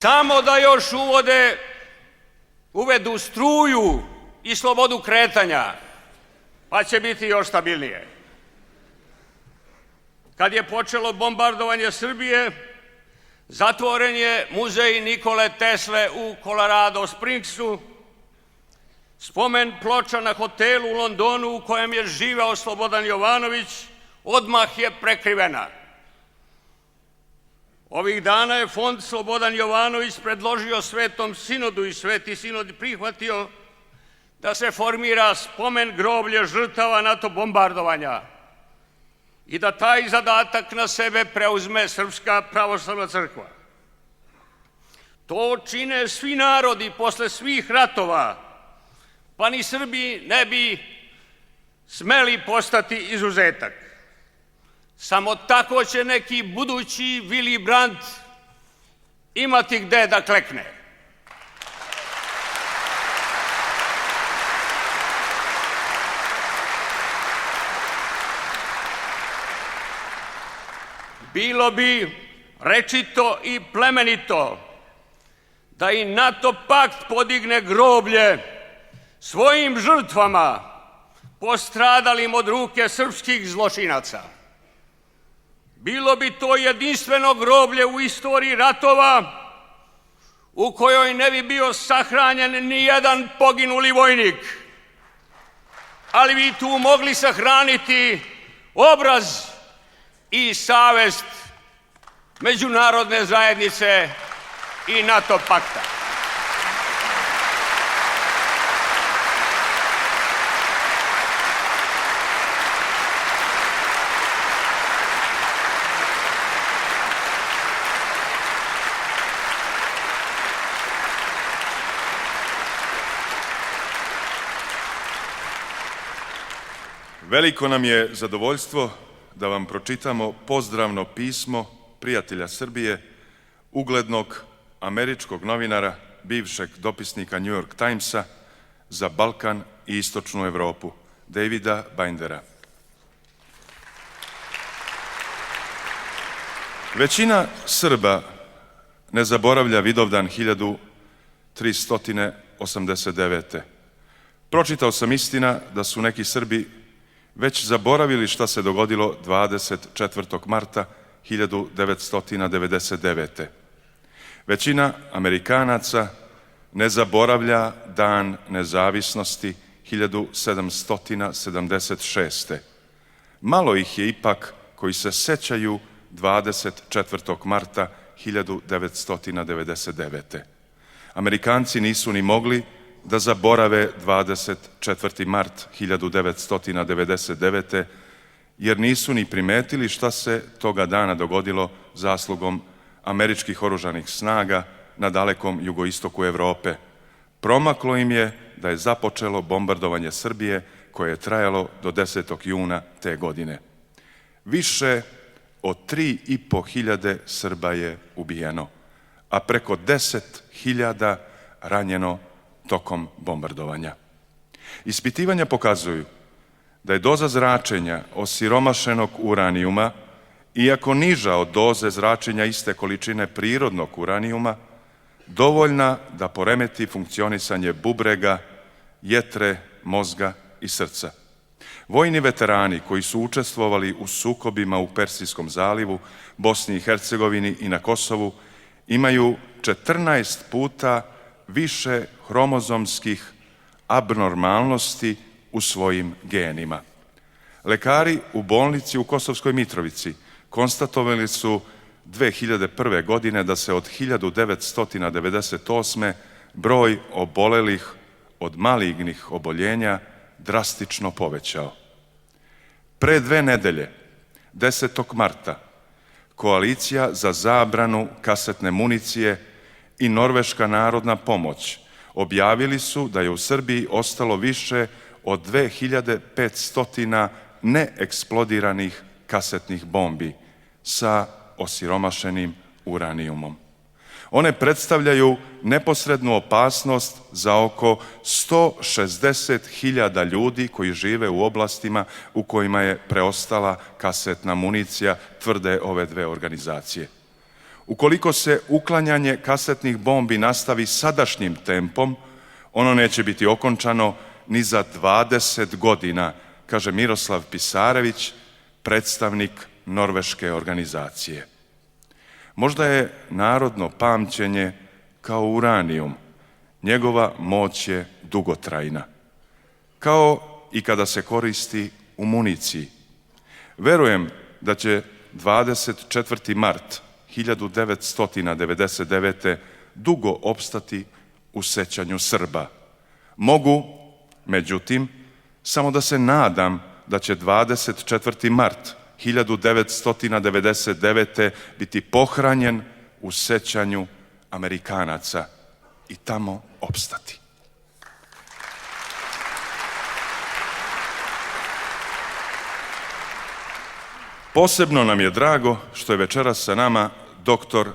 Samo da još uvedu struju i slobodu kretanja, pa će biti još stabilnije. Kad je počelo bombardovanje Srbije, zatvoren je muzej Nikole Tesle u Colorado Springsu, spomen ploča na hotelu u Londonu u kojem je živeo Slobodan Jovanović odmah je prekrivena. Ovih dana je Fond Slobodan Jovanović predložio Svetom sinodu i Sveti sinod prihvatio da se formira spomen groblje žrtava NATO bombardovanja i da taj zadatak na sebe preuzme Srpska pravoslavna crkva. To čine svi narodi posle svih ratova, pa ni Srbi ne bi smeli postati izuzetak. Samo tako će neki budući Willy Brandt imati gde da klekne. Bilo bi rečito i plemenito da i NATO pakt podigne groblje svojim žrtvama postradalim od ruke srpskih zločinaca. Bilo bi to jedinstveno groblje u istoriji ratova u kojoj ne bi bio sahranjen ni jedan poginuli vojnik, ali bi tu mogli sahraniti obraz i savest međunarodne zajednice i NATO pakta. Veliko nam je zadovoljstvo da vam pročitamo pozdravno pismo prijatelja Srbije, uglednog američkog novinara, bivšeg dopisnika New York Timesa za Balkan i Istočnu Evropu, Davida Bindera. Većina Srba ne zaboravlja Vidovdan 1389. Pročitao sam istina da su neki Srbi već zaboravili šta se dogodilo 24. marta 1999. Većina Amerikanaca ne zaboravlja Dan nezavisnosti 1776. Malo ih je ipak koji se sećaju 24. marta 1999. Amerikanci nisu ni mogli da zaborave 24. mart 1999. jer nisu ni primetili šta se toga dana dogodilo zaslugom američkih oružanih snaga na dalekom jugoistoku Evrope. Promaklo im je da je započelo bombardovanje Srbije koje je trajalo do 10. juna te godine. Više od 3.500 Srba je ubijeno, a preko 10.000 ranjeno tokom bombardovanja. Ispitivanja pokazuju da je doza zračenja osiromašenog uranijuma, iako niža od doze zračenja iste količine prirodnog uranijuma, dovoljna da poremeti funkcionisanje bubrega, jetre, mozga i srca. Vojni veterani koji su učestvovali u sukobima u Persijskom zalivu, Bosni i Hercegovini i na Kosovu imaju 14 puta više hromozomskih abnormalnosti u svojim genima. Lekari u bolnici u Kosovskoj Mitrovici konstatovali su 2001. godine da se od 1998. broj obolelih od malignih oboljenja drastično povećao. Pre 2 nedelje, 10. marta, Koalicija za zabranu kasetne municije i Norveška narodna pomoć objavili su da je u Srbiji ostalo više od 2500 neeksplodiranih kasetnih bombi sa osiromašenim uranijumom. One predstavljaju neposrednu opasnost za oko 160.000 ljudi koji žive u oblastima u kojima je preostala kasetna municija, tvrde ove dve organizacije. Ukoliko se uklanjanje kasetnih bombi nastavi sadašnjim tempom, ono neće biti okončano ni za 20 godina, kaže Miroslav Pisarević, predstavnik norveške organizacije. Možda je narodno pamćenje kao uranijum, njegova moć je dugotrajna, kao i kada se koristi u municiji. Verujem da će 24. mart 1999. dugo opstati u sećanju Srba. Mogu, međutim, samo da se nadam da će 24. mart 1999. biti pohranjen u sećanju Amerikanaca i tamo opstati. Posebno nam je drago što je večeras sa nama dr.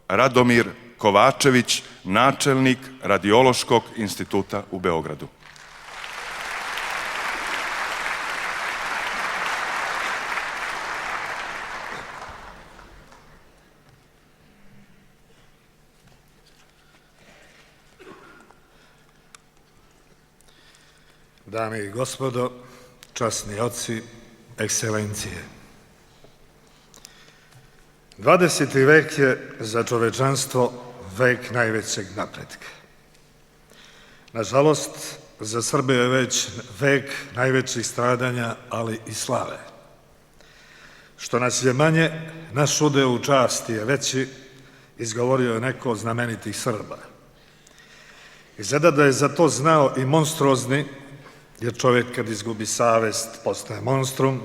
Radomir Kovačević, načelnik Radiološkog instituta u Beogradu. Dame i gospodo, časni oci, ekscelencije. 20. vek je za čovečanstvo vek najvećeg napretka. Nažalost, za Srbe je već vek najvećih stradanja, ali i slave. Što nas je manje, naš udeo u časti je veći, izgovorio je neko od znamenitih Srba. Izgleda da je za to znao i monstruozni, jer čovjek kad izgubi savest postaje monstrum,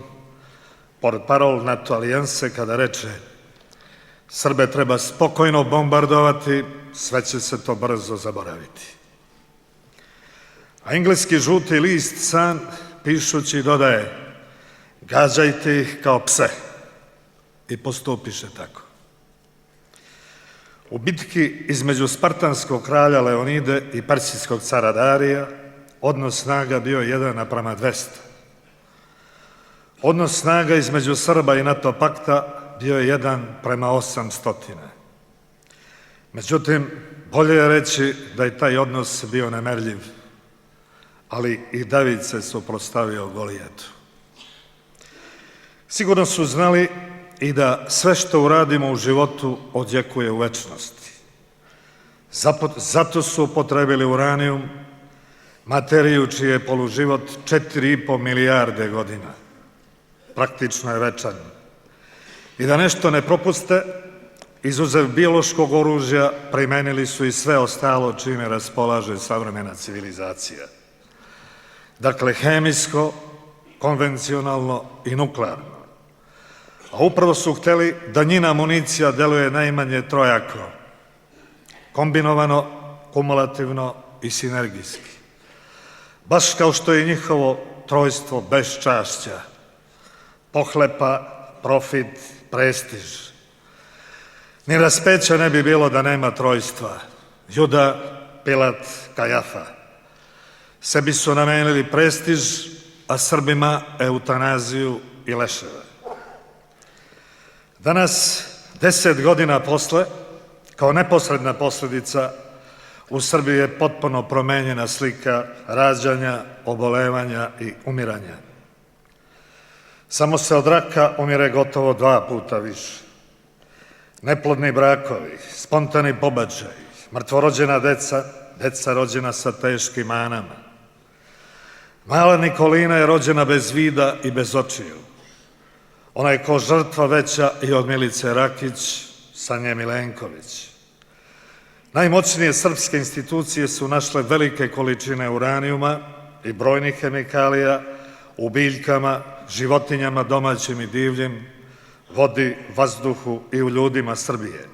portparol NATO alijanse kada reče Srbe treba spokojno bombardovati, sve će se to brzo zaboraviti. A engleski žuti list Sun pišući dodaje gađajte ih kao pse i postupiše tako. U bitki između spartanskog kralja Leonide i persijskog cara Darija odnos snaga bio 1:200. Odnos snaga između Srba i NATO pakta bio je 1:800. Međutim, bolje je reći da je taj odnos bio nemerljiv, ali i David se suprotstavio Golijetu. Sigurno su znali i da sve što uradimo u životu odjekuje u večnosti. Zato su upotrebili uranijum, materiju čiji je poluživot 4,5 milijarde godina. Praktično je večan. I da nešto ne propuste, izuzev biološkog oružja, primenili su i sve ostalo čime raspolaže savremena civilizacija. Dakle, hemijsko, konvencionalno i nuklearno. A upravo su hteli da njina municija deluje najmanje trojako, kombinovano, kumulativno i sinergijski. Baš kao što je njihovo trojstvo beščašća, pohlepa, profit, prestiž. Ni raspeća ne bi bilo da nema trojstva. Juda, Pilat, Kajafa. Sebi su namenili prestiž, a Srbima eutanaziju i leševe. Danas, 10 godina posle, kao neposredna posljedica, u Srbiji je potpuno promenjena slika rađanja, obolevanja i umiranja. Samo se od raka umire gotovo 2 puta više. Neplodni brakovi, spontani pobačaji, mrtvorođena deca, deca rođena sa teškim manama. Mala Nikolina je rođena bez vida i bez očiju. Ona je ko žrtva veća i od Milice Rakić, Sanje Milenković. Najmoćnije srpske institucije su našle velike količine uranijuma i brojnih hemikalija u biljkama, životinjama domaćim i divljim, vodi, vazduhu i u ljudima Srbije.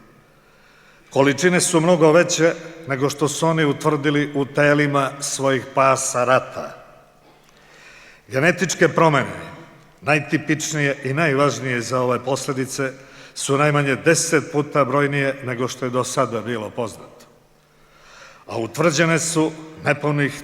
Količine su mnogo veće nego što su oni utvrdili u telima svojih pasa rata. Genetičke promene, najtipičnije i najvažnije za ove posljedice, su najmanje 10 puta brojnije nego što je do sada bilo poznato. A utvrđene su nepunih